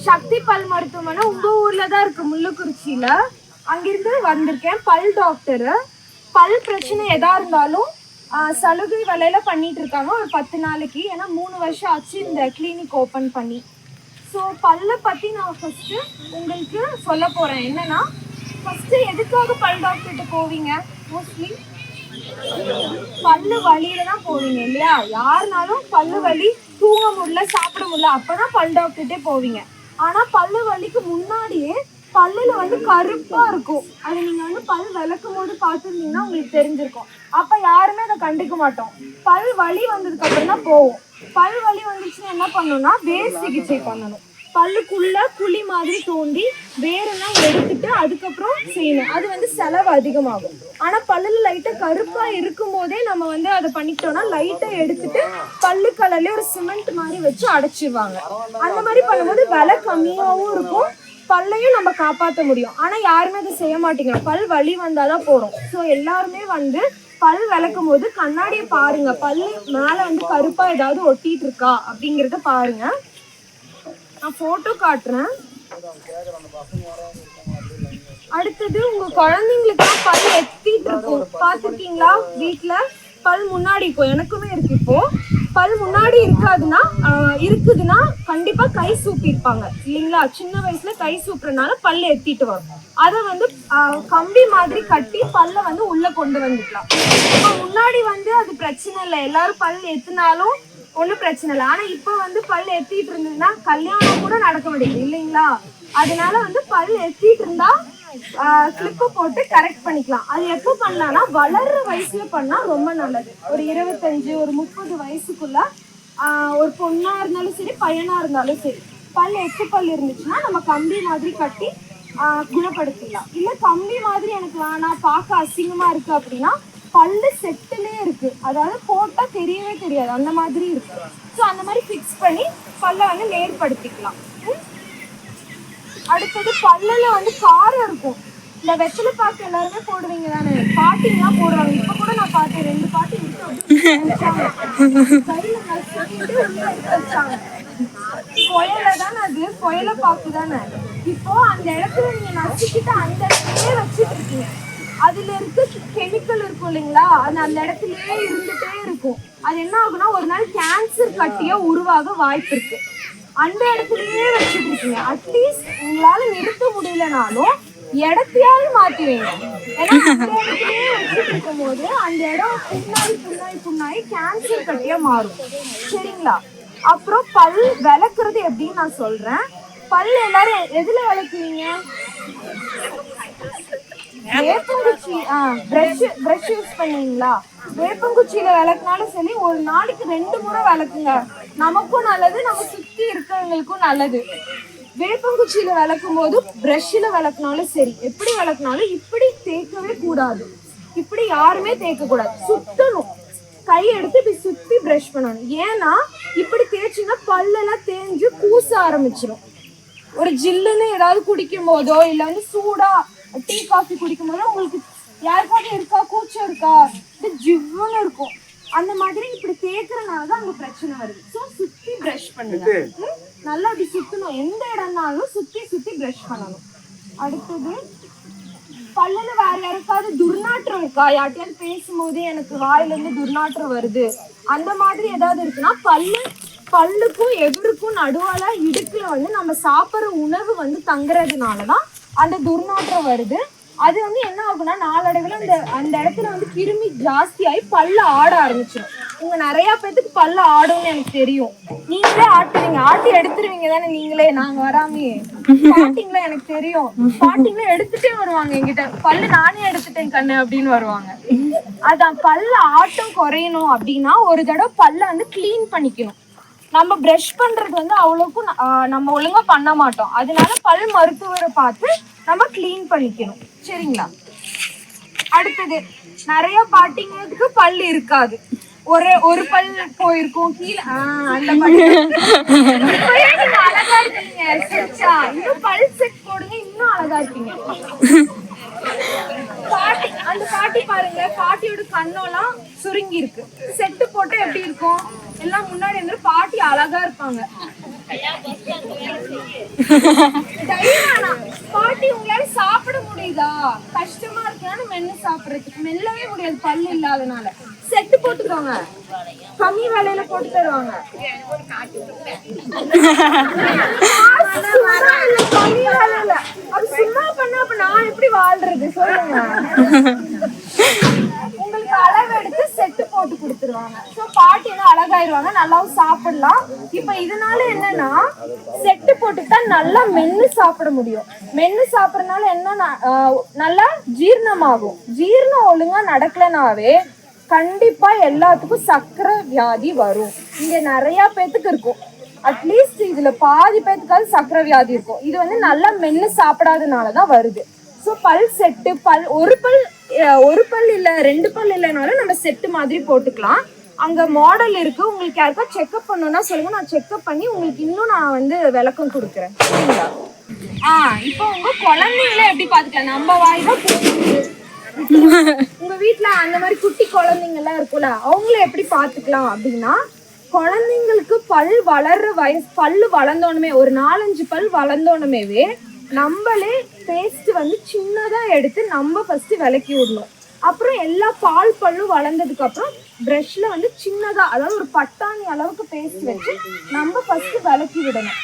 சக்தி பல் மருத்துவமனை உங்க ஊர்ல தான் இருக்கு, முள்ளுக்குறிச்சியில. அங்கிருந்து வந்திருக்கேன். பல் டாக்டரு. பல் பிரச்சனை எதா இருந்தாலும் சலுகை விலையில பண்ணிட்டு இருக்காங்க ஒரு 10 நாளைக்கு. ஏன்னா 3 வருஷம் ஆச்சு இந்த கிளினிக் ஓப்பன் பண்ணி. ஸோ பல்லை பற்றி நான் ஃபஸ்ட்டு உங்களுக்கு சொல்ல போகிறேன். என்னன்னா, ஃபஸ்ட்டு எதுக்காக பல் டாக்டர்கிட்ட போவீங்க? மோஸ்ட்லி பல்லு வலியில தான் போவீங்க இல்லையா? யாருனாலும் பல்லு வலி, தூங்க முடியல, சாப்பிட முடியல, அப்பதான் பல் டாக்டர்கிட்டே போவீங்க. ஆனா பல்லு வலிக்கு முன்னாடியே பல்லுல வந்து கருப்பா இருக்கும். அது நீங்க வந்து பல் விளக்கும் போது பார்த்துருந்தீங்கன்னா உங்களுக்கு தெரிஞ்சிருக்கும். அப்ப யாருமே அதை கண்டுக்க மாட்டோம். பல் வலி வந்ததுக்கு அப்புறம் தான் போவோம். பல் வலி வந்துச்சுன்னா என்ன பண்ணணும்னா வேர் சிகிச்சை பண்ணணும். பல்லுக்குள்ள குழி மாதிரி தோண்டி வேரெல்லாம் எடுத்துட்டு அதுக்கப்புறம் செய்யணும். அது வந்து செலவு அதிகமாகும். ஆனா பல்லுல லைட்டா கருப்பா இருக்கும் போதே நம்ம வந்து அதை பண்ணிட்டோம்னா லைட்டா எடுத்துட்டு பல்லு கலர்ல ஒரு சிமெண்ட் மாதிரி வச்சு அடைச்சிருவாங்க. அந்த மாதிரி பண்ணும்போது விலை கம்மியாகவும் இருக்கும், பல்லையும் நம்ம காப்பாற்ற முடியும். ஆனா யாருமே அதை செய்ய மாட்டேங்கிறோம். பல் வலி வந்தாதான் போறோம். ஸோ எல்லாருமே வந்து பல் விளக்கும் போது கண்ணாடியை பாருங்க. பல்லு மேல வந்து கருப்பா ஏதாவது ஒட்டிட்டு இருக்கா அப்படிங்கிறத பாருங்க. நான் போட்டோ காட்டுறேன். அடுத்தது உங்க குழந்தைங்களுக்கு பல் எத்திட்டு இருக்கும், பாத்துருக்கீங்களா? வீட்டுல பல் முன்னாடி இருக்கும். எனக்குமே இருக்கு. இப்போ பல் முன்னாடி இருக்குதுன்னா கண்டிப்பா கை சூப்பிருப்பாங்க இல்லைங்களா? சின்ன வயசுல கை சூப்புறதுனால பல் எத்திட்டு வரும். அதை வந்து கம்பி மாதிரி கட்டி பல்ல வந்து உள்ள கொண்டு வந்துக்கலாம். இப்போ முன்னாடி வந்து அது பிரச்சனை இல்லை, எல்லாரும் பல் எத்தினாலும் ஒன்றும் பிரச்சனை இல்லை. ஆனா இப்போ வந்து பல் எத்திட்டு இருந்ததுன்னா கல்யாணம் கூட நடக்க முடியாது இல்லைங்களா? அதனால வந்து பல் எத்திட்டு இருந்தா கிளிப்பு போட்டு கரெக்ட் பண்ணிக்கலாம். அது எப்போ பண்ணலாம்னா வளர்ற வயசுல பண்ணா ரொம்ப நல்லது. ஒரு 25 ஒரு 30 வயசுக்குள்ள ஒரு பொண்ணா இருந்தாலும் சரி, பையனா இருந்தாலும் சரி, பல் எட்டு பல் இருந்துச்சுன்னா நம்ம கம்பி மாதிரி கட்டி குணப்படுத்திடலாம். இல்ல கம்பி மாதிரி எனக்கு வேணாம், பார்க்க அசிங்கமா இருக்கு அப்படின்னா பல்லு செட்டுலே இருக்கு, அதாவது போட்டா தெரியவே தெரியாது, அந்த மாதிரி இருக்கு. ஸோ அந்த மாதிரி ஃபிக்ஸ் பண்ணி பல்ல வந்து நேர்படுத்திக்கலாம். அடுத்தது பல்லுல வந்து காரம் இருக்கும். இந்த வெத்தலை பாக்கு எல்லாருமே போடுவீங்க தானே? பாட்டிங்கெல்லாம் போடுவாங்க. இப்ப கூட நான் பார்த்தேன் 2 பாட்டி வச்சாங்க. புயல தானே அது, புயல பாக்கு தானே. இப்போ அந்த இடத்துல நீங்க நசுக்கிட்டு அந்த இடத்துலயே வச்சுட்டு இருக்கீங்க. அதுல இருக்க கெமிக்கல் இருக்கும் இல்லைங்களா? அது அந்த இடத்துலயே இருந்துட்டே இருக்கும். அது என்ன ஆகுனா ஒரு நாள் கேன்சர் கட்டியா உருவாக வாய்ப்பு இருக்கு. அந்த இடத்துலயே வச்சுட்டு இருக்கீங்க. அட்லீஸ்ட் உங்களால நிறுத்த முடியலனாலும் இடத்தையாவது மாத்துவீங்க. ஏன்னா அந்த இடத்துலயே வச்சுட்டு இருக்கும் போது அந்த இடம் புண்ணாய் கேன்சர் கட்டியா மாறும். சரிங்களா? அப்புறம் பல் விளக்குறது எப்படின்னு நான் சொல்றேன். பல் எல்லாரும் எதுல விளக்குவீங்க? வேப்பங்குச்சி. பிரஷ் யூஸ் பண்ணுவீங்களா? வேப்பங்குச்சியில விளக்குனாலும் சரி, ஒரு நாளைக்கு 2 முறை விளக்குங்க. நமக்கும் நல்லது, நம்ம சுத்தி இருக்கிறவங்களுக்கும் நல்லது. வேப்பங்குச்சியில விளக்கும் போது பிரஷ்ல விளக்குனாலும் சரி, எப்படி விளக்குனாலும் இப்படி தேய்க்கவே கூடாது. இப்படி யாருமே தேய்க்க கூடாது, சுத்தணும். கை எடுத்து இப்படி சுத்தி பிரஷ் பண்ணணும். ஏன்னா இப்படி தேய்ச்சிங்கன்னா பல்லெல்லாம் தேஞ்சு கூச ஆரம்பிச்சிடும். ஒரு ஜில்லுன்னு ஏதாவது குடிக்கும் போதோ இல்ல வந்து சூடா டீ காஃபி குடிக்கும் போதோ உங்களுக்கு யாருக்காவது இருக்கா, கூச்சம் இருக்கா, இது ஜிவ்வுன்னு இருக்கும். அந்த மாதிரி இப்படி தேய்க்கிறனாலதான் அங்க பிரச்சனை வருது. ஸோ சுத்தி பிரஷ் பண்ணுங்க. நல்லா அப்படி சுத்தணும். எந்த இடம்னாலும் சுத்தி பிரஷ் பண்ணணும். அடுத்தது பல்லுல வேற யாருக்காவது துர்நாற்றம் இருக்கா? யார்கிட்டயாவது பேசும்போது எனக்கு வாயில இருந்து துர்நாற்றம் வருது, அந்த மாதிரி ஏதாவது இருக்குன்னா பல்லுக்கும் எவருக்கும் நடுவால இடுக்குல வந்து நம்ம சாப்பிட்ற உணவு வந்து தங்குறதுனாலதான் அந்த துர்நாற்றம் வருது. அது வந்து என்ன ஆகும்னா நாளடைவில் அந்த இடத்துல வந்து கிருமி ஜாஸ்தியாகி பல்ல ஆட ஆரம்பிச்சிடும். உங்க நிறைய பேத்துக்கு பல்ல ஆடும்னு எனக்கு தெரியும். நீங்களே ஆட்டுவீங்க, ஆட்டி எடுத்துருவீங்க தானே நீங்களே. நாங்க வராமையே ஸ்டார்டிங்ல எனக்கு தெரியும். ஸ்டார்டிங்ல எடுத்துட்டே வருவாங்க என்கிட்ட, பல்லு நானே எடுத்துட்டேன் கண்ணு அப்படின்னு வருவாங்க. அதான் பல்ல ஆட்டம் குறையணும் அப்படின்னா ஒரு தடவை பல்ல வந்து கிளீன் பண்ணிக்கணும். நம்ம பிரஷ் பண்றது வந்து அவ்வளோக்கும் நம்ம ஒழுங்கா பண்ண மாட்டோம். அதனால பல் மருத்துவரை பார்த்து நம்ம கிளீன் பண்ணிக்கணும். சரிங்களா? அடுத்தது நிறைய பாட்டிங்களுக்கு பல் இருக்காது, ஒரு பல் போயிருக்கும் கீழே. அந்த பல் நீங்க அழகா இருக்கீங்க. சரிச்சா? இன்னும் பல் செட் போடுங்க, இன்னும் அழகா இருக்கீங்க. பாட்டி, அந்த பாட்டி பாருங்க, பாட்டியோட கண்ணெல்லாம் சுருங்கி இருக்கு. செட்டு போட்டு எப்படி இருக்கும்? எல்லாம் முன்னாடி இருந்து பாட்டி அழகா இருப்பாங்க. தைரியமானா பாட்டி உங்களால சாப்பிட முடியுதா? கஷ்டமா இருக்குன்னு மென்னு சாப்பிடுறதுக்கு மெல்லவே முடியாது பல்லு இல்லாதனால. செட்டு போட்டுக்கோங்க, கம்மி விலையில போட்டு தருவாங்க. கம்மி விலையில அது சும்மா பண்ண அப்ப நான் எப்படி வாழ்றது சொல்லுங்க. உங்களுக்கு அளவு எடுத்து செட்டு போட்டு கொடுத்துருவாங்க. ஸோ பாட்டி என்ன அழகாயிருவாங்க, நல்லாவும் சாப்பிடலாம். இப்ப இதனால என்னன்னா செட்டு போட்டுட்டா நல்லா மென்னு சாப்பிட முடியும். மென்னு சாப்பிடறதுனால என்ன நல்லா ஜீரணமாகும். ஜீரணம் ஒழுங்கா நடக்கலனாவே கண்டிப்பா எல்லாத்துக்கும் சக்கரை வியாதி வரும். இங்க நிறைய பேத்துக்கு இருக்கும், அட்லீஸ்ட் இதுல பாதி பேத்துக்காவது சக்கரை வியாதி இருக்கும். இது வந்து நல்லா மென்னு சாப்பிடாதனாலதான் வருது. ஸோ பல் செட்டு, ஒரு பல் இல்ல 2 பல் இல்லைனாலும் நம்ம செட்டு மாதிரி போட்டுக்கலாம். அங்க மாடல் இருக்கு, உங்களுக்கு யாருக்கா செக்அப் பண்ணணும்னா சொல்லுங்க, நான் செக்அப் பண்ணி உங்களுக்கு இன்னும் நான் வந்து விளக்கம் கொடுக்குறேன். சரிங்களா? இப்போ உங்க குழந்தைங்கள எப்படி பாத்துக்கலாம்? நம்ம வாய் தான் உங்க வீட்டுல அந்த மாதிரி குட்டி குழந்தைங்க எல்லாம் இருக்கும்ல, அவங்கள எப்படி பாத்துக்கலாம் அப்படின்னா, குழந்தைங்களுக்கு பல் வளர்ற வயசு, பல்லு வளர்ந்தோனுமே ஒரு 4-5 பல் வளர்ந்தோனுமேவே நம்மளே பேஸ்ட் வந்து சின்னதா எடுத்து நம்ம ஃபர்ஸ்ட் விளக்கி விடணும். அப்புறம் எல்லா பால் பல்லும் வளர்ந்ததுக்கு அப்புறம் பிரஷ்ல வந்து சின்னதா, அதாவது ஒரு பட்டாணி அளவுக்கு பேஸ்ட் வச்சு நம்ம ஃபர்ஸ்ட் விளக்கி விடணும்.